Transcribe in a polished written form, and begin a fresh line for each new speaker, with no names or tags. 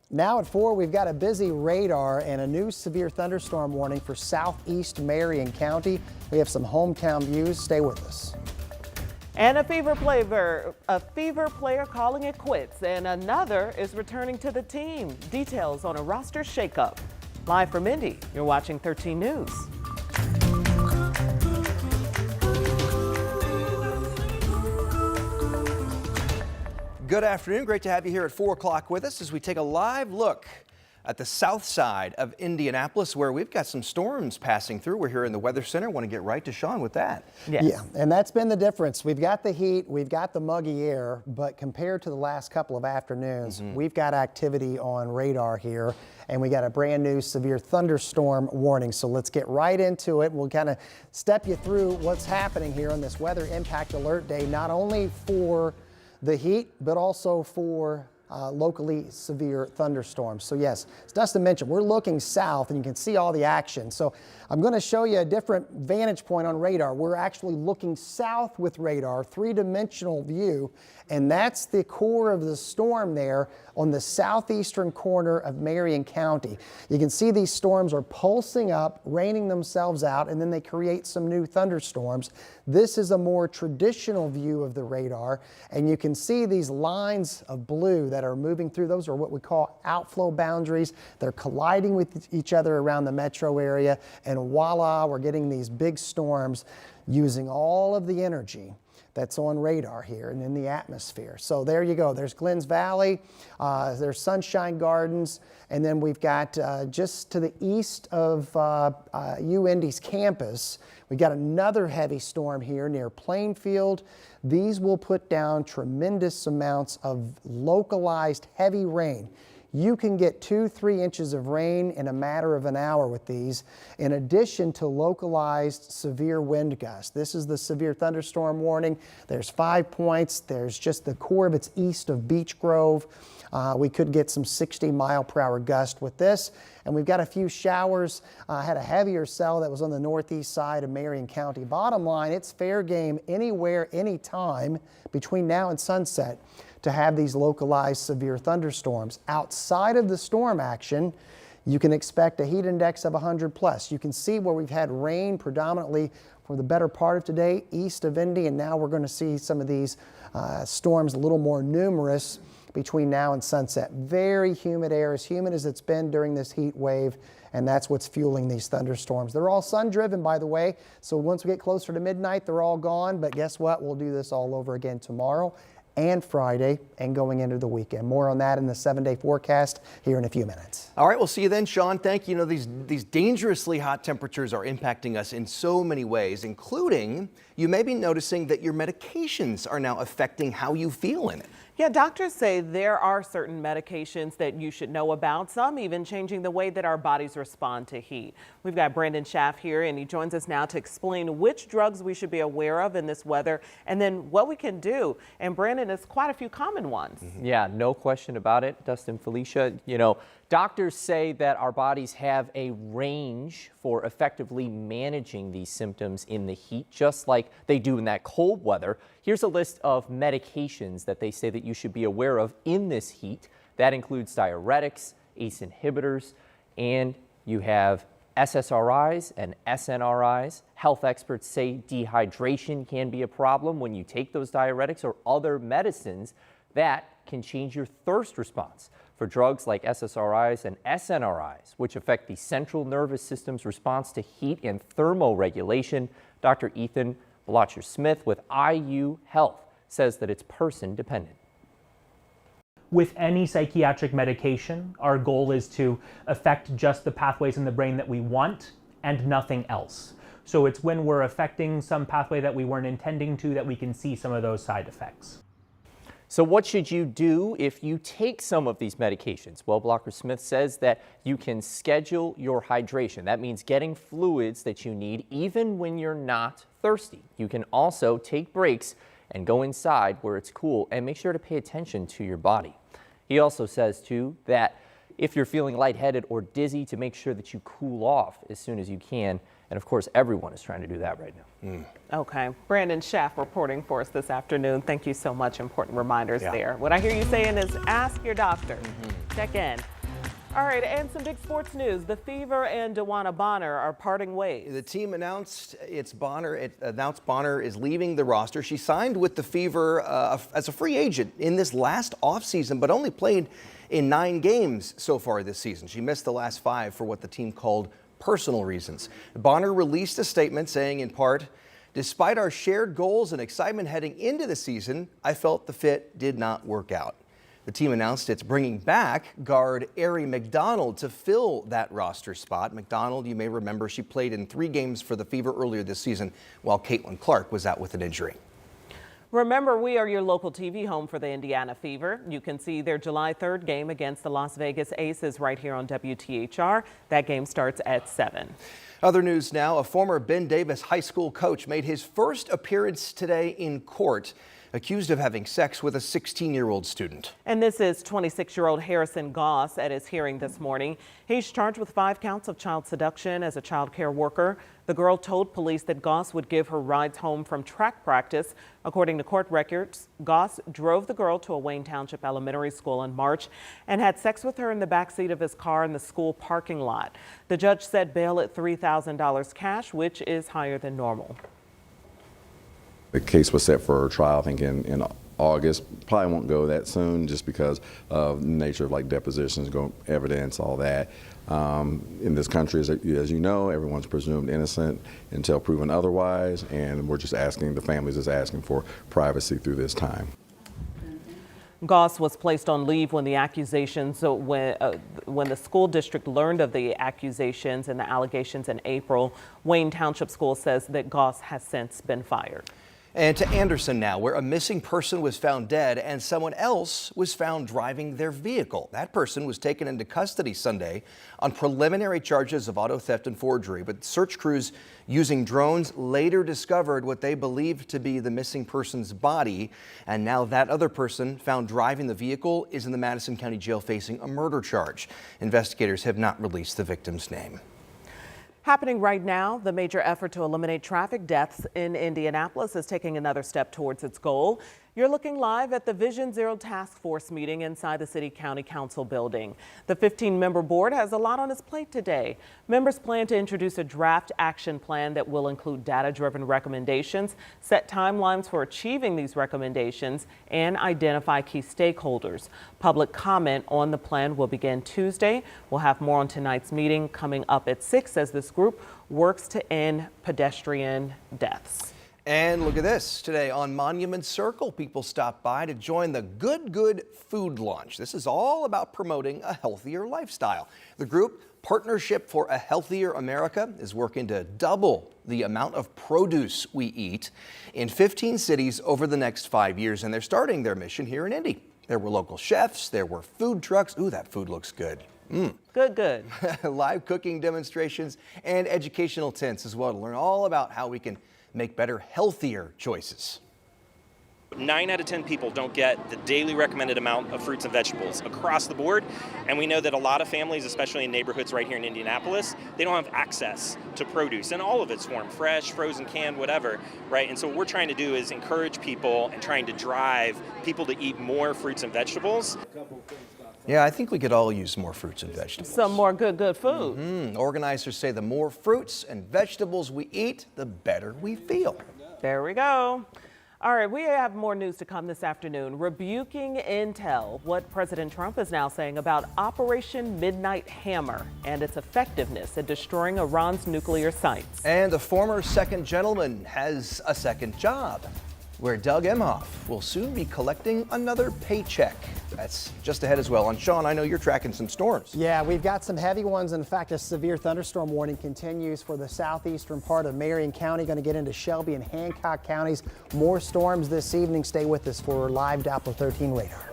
Now at 4, we've got a busy radar and a new severe thunderstorm warning for southeast Marion County. We have some hometown views. Stay with us.
And a fever player calling it quits, and another is returning to the team. Details on a roster shakeup. Live from Indy, you're watching 13 News.
Good afternoon. Great to have you here at 4 o'clock with us as we take a live look at the south side of Indianapolis, where we've got some storms passing through. We're here in the Weather Center. Want to get right to Sean with that.
Yes.
Yeah, and that's been the difference. We've got the heat, we've got the muggy air, but compared to the last couple of afternoons, we've got activity on radar here, and we got a brand new severe thunderstorm warning. So let's get right into it. We'll kind of step you through what's happening here on this weather impact alert day, not only for the heat, but also for locally severe thunderstorms. So yes, as Dustin mentioned, we're looking south and you can see all the action. So I'm going to show you a different vantage point on radar. We're actually looking south with radar, three-dimensional view, and that's the core of the storm there on the southeastern corner of Marion County. You can see these storms are pulsing up, raining themselves out, and then they create some new thunderstorms. This is a more traditional view of the radar, and you can see these lines of blue that are moving through. Those are what we call outflow boundaries. They're colliding with each other around the metro area, and voila, we're getting these big storms using all of the energy that's on radar here and in the atmosphere. So there you go. There's Glens Valley, there's Sunshine Gardens, and then we've got just to the east of UIndy's campus, we got another heavy storm here near Plainfield. These will put down tremendous amounts of localized heavy rain. You can get 2-3 inches of rain in a matter of an hour with these, in addition to localized severe wind gusts. This is the severe thunderstorm warning. There's 5 points. There's just the core of it's east of Beech Grove. We could get some 60-mile-per-hour gust with this. And we've got a few showers. Had a heavier cell that was on the northeast side of Marion County. Bottom line, it's fair game anywhere, anytime between now and sunset to have these localized severe thunderstorms. Outside of the storm action, you can expect a heat index of 100 plus. You can see where we've had rain predominantly for the better part of today, east of Indy, and now we're going to see some of these storms a little more numerous between now and sunset. Very humid air, as humid as it's been during this heat wave, and that's what's fueling these thunderstorms. They're all sun-driven, by the way, so once we get closer to midnight, they're all gone, but guess what? We'll do this all over again tomorrow and Friday and going into the weekend. More on that in the 7-day forecast here in a few minutes.
All right, we'll see you then, Sean. Thank you. You know, these dangerously hot temperatures are impacting us in so many ways, including you may be noticing that your medications are now affecting how you feel in it.
Yeah, doctors say there are certain medications that you should know about, some even changing the way that our bodies respond to heat. We've got Brandon Schaff here, and he joins us now to explain which drugs we should be aware of in this weather and then what we can do. And Brandon, it's quite a few common ones.
Yeah, no question about it, Dustin, Felicia. You know, doctors say that our bodies have a range for effectively managing these symptoms in the heat, just like they do in that cold weather. Here's a list of medications that they say that you should be aware of in this heat. That includes diuretics, ACE inhibitors, and you have SSRIs and SNRIs. Health experts say dehydration can be a problem when you take those diuretics or other medicines that can change your thirst response. For drugs like SSRIs and SNRIs, which affect the central nervous system's response to heat and thermoregulation, Dr. Ethan Blotcher-Smith with IU Health says that it's person dependent.
With any psychiatric medication, our goal is to affect just the pathways in the brain that we want and nothing else. So it's when we're affecting some pathway that we weren't intending to that we can see some of those side effects.
So what should you do if you take some of these medications? Well, Blotcher-Smith says that you can schedule your hydration. That means getting fluids that you need even when you're not thirsty. You can also take breaks and go inside where it's cool and make sure to pay attention to your body. He also says, too, that if you're feeling lightheaded or dizzy, to make sure that you cool off as soon as you can. And of course, everyone is trying to do that right now.
Okay. Brandon Schaff reporting for us this afternoon. Thank you so much. Important reminders there. What I hear you saying is ask your doctor. Check in. All right, and some big sports news. The Fever and DeWanna Bonner are parting ways.
The team announced Bonner is leaving the roster. She signed with the Fever as a free agent in this last offseason, but only played in 9 games so far this season. She missed the last 5 for what the team called personal reasons. Bonner released a statement saying, in part, "Despite our shared goals and excitement heading into the season, I felt the fit did not work out." The team announced it's bringing back guard Aari McDonald to fill that roster spot. McDonald, you may remember, she played in 3 games for the Fever earlier this season while Caitlin Clark was out with an injury.
Remember, we are your local TV home for the Indiana Fever. You can see their July 3rd game against the Las Vegas Aces right here on WTHR. That game starts at 7.
Other news now, a former Ben Davis High School coach made his first appearance today in court, accused of having sex with a 16-year-old student.
And this is 26-year-old Harrison Goss at his hearing this morning. He's charged with 5 counts of child seduction as a child care worker. The girl told police that Goss would give her rides home from track practice. According to court records, Goss drove the girl to a Wayne Township elementary school in March and had sex with her in the backseat of his car in the school parking lot. The judge set bail at $3,000 cash, which is higher than normal.
The case was set for trial, I think, in August. Probably won't go that soon just because of the nature of like depositions, evidence, all that. In this country, as you know, everyone's presumed innocent until proven otherwise, and we're just asking, the families is asking for privacy through this time.
Goss was placed on leave when the accusations, when the school district learned of the accusations and the allegations in April. Wayne Township School says that Goss has since been fired.
And to Anderson now, where a missing person was found dead and someone else was found driving their vehicle. That person was taken into custody Sunday on preliminary charges of auto theft and forgery, but search crews using drones later discovered what they believed to be the missing person's body. And now that other person found driving the vehicle is in the Madison County Jail facing a murder charge. Investigators have not released the victim's name.
Happening right now, the major effort to eliminate traffic deaths in Indianapolis is taking another step towards its goal. You're looking live at the Vision Zero Task Force meeting inside the City County Council building. The 15-member board has a lot on its plate today. Members plan to introduce a draft action plan that will include data-driven recommendations, set timelines for achieving these recommendations, and identify key stakeholders. Public comment on the plan will begin Tuesday. We'll have more on tonight's meeting coming up at 6 as this group works to end pedestrian deaths.
And look at this. Today on Monument Circle, people stop by to join the Good Food Launch. This is all about promoting a healthier lifestyle. The group, Partnership for a Healthier America, is working to double the amount of produce we eat in 15 cities over the next 5 years, and they're starting their mission here in Indy. There were local chefs, there were food trucks. Ooh, that food looks good.
Good.
Live cooking demonstrations and educational tents as well to learn all about how we can make better, healthier choices.
9 out of 10 people don't get the daily recommended amount of fruits and vegetables across the board. And we know that a lot of families, especially in neighborhoods right here in Indianapolis, they don't have access to produce in all of its form, fresh, frozen, canned, whatever, right? And so what we're trying to do is encourage people and trying to drive people to eat more fruits and vegetables.
Yeah, I think we could all use more fruits and vegetables.
Some more good food.
Organizers say the more fruits and vegetables we eat, the better we feel.
There we go. All right, we have more news to come this afternoon. Rebuking Intel, what President Trump is now saying about Operation Midnight Hammer and its effectiveness at destroying Iran's nuclear sites.
And the former second gentleman has a second job, where Doug Emhoff will soon be collecting another paycheck. That's just ahead as well. And Sean, I know you're tracking some storms.
Yeah, we've got some heavy ones. In fact, a severe thunderstorm warning continues for the southeastern part of Marion County, going to get into Shelby and Hancock counties. More storms this evening. Stay with us for live Doppler 13 radar.